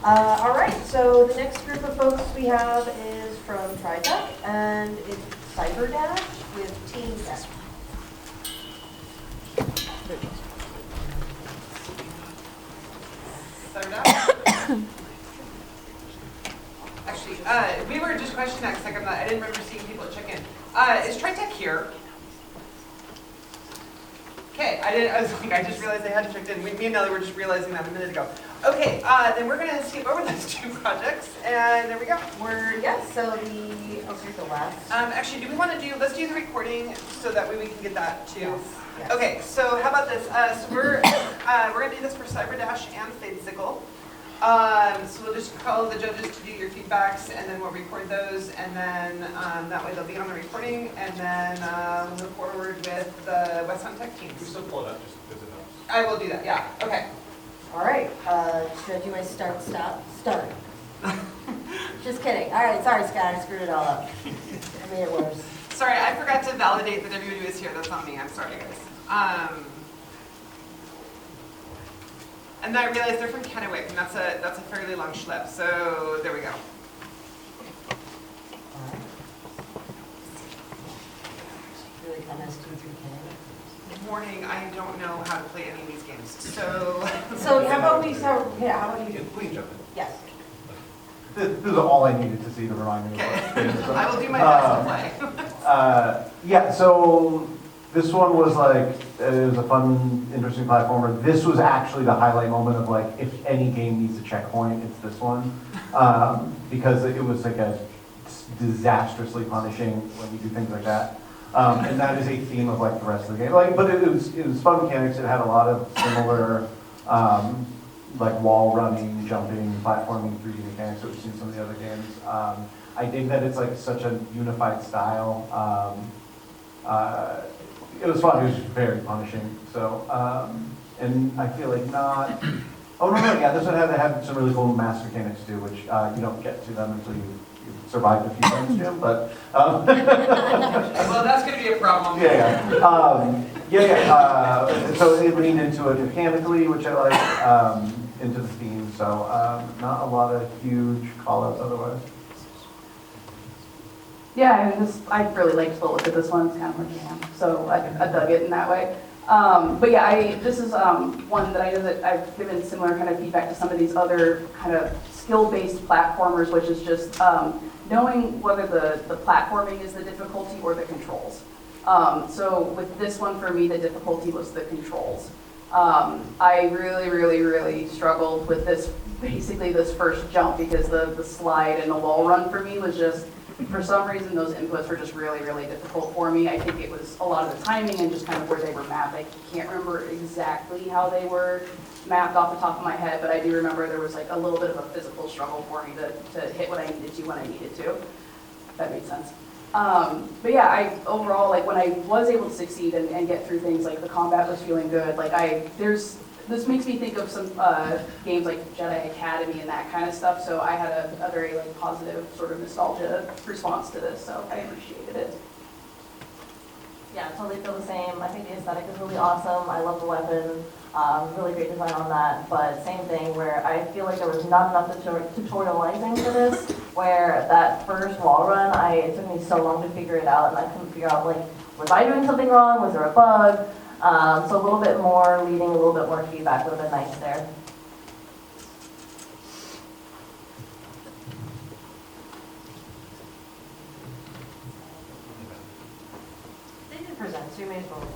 All right, so the next group of folks we have is from TriTech, and it's CyberDash with Team Tech. Actually, we were just questioning that because I didn't remember seeing people check in. Is TriTech here? Okay, I was like, I just realized I hadn't checked in. Me and Nelly were just realizing that a minute ago. Okay, then we're going to skip over those two projects, and there we go. Okay, the last. Actually, let's do the recording so that way we can get that too. Yes. Okay, so how about this? So we're going to do this for CyberDash and FadeSickle. So we'll just call the judges to do your feedbacks, and then we'll record those, and then that way they'll be on the recording, and then we'll move forward with the West Hunt Tech teams. We still pull it up, just visit us. I will do that, yeah, okay. All right, should I do my start? Just kidding. All right, sorry, Scott, I screwed it all up. I made it worse. Sorry, I forgot to validate that everybody was here, that's on me, I'm sorry guys. And then I realized they're from Kennewick, and that's a fairly long schlep, so there we go. All right. Really kind of ST3K. Warning, I don't know how to play any of these games, so. So how about we start, how about you? Please jump in. Yes. This is all I needed to see to remind me. Okay, I will do my best to play. Yeah, so this one was like, it was a fun, interesting platformer. This was actually the highlight moment of like, if any game needs a checkpoint, it's this one. Because it was like a disastrously punishing when you do things like that. And that is a theme of like the rest of the game. Like, but it was fun mechanics. It had a lot of similar, like wall running, jumping, platforming, 3D mechanics that we've seen in some of the other games. I dig that it's like such a unified style. It was fun. It was very punishing. So, and I feel like not. Oh no, yeah, this one had some really cool master mechanics too, which you don't get to them until you survived a few times, Jim. But Well, that's going to be a problem. So it leaned into it mechanically, which I like, into the theme. So not a lot of huge call-outs otherwise. Yeah, I really liked the look of this one. It's kind of like jam, so I dug it in that way. But yeah, this is one that I know that I've given similar kind of feedback to some of these other kind of skill-based platformers, which is just knowing whether the platforming is the difficulty or the controls. So with this one, for me, the difficulty was the controls. I really struggled with this, basically this first jump, because the slide and the wall run for me was just, for some reason, those inputs were just really difficult for me. I think it was a lot of the timing and just kind of where they were mapped. I can't remember exactly how they were mapped off the top of my head, but I do remember there was like a little bit of a physical struggle for me to hit what I needed to when I needed to, if that made sense. But yeah, I overall, like when I was able to succeed and get through things, like the combat was feeling good. Like this makes me think of some games like Jedi Academy and that kind of stuff. So I had a very like positive sort of nostalgia response to this. So I appreciated it. Yeah, totally feel the same. I think the aesthetic is really awesome. I love the weapon. Really great design on that. But same thing where I feel like there was not enough tutorializing for this, where that first wall run, it took me so long to figure it out, and I couldn't figure out, like, was I doing something wrong? Was there a bug? So a little bit more leading, a little bit more feedback would have been nice there. They did present, so you may as well.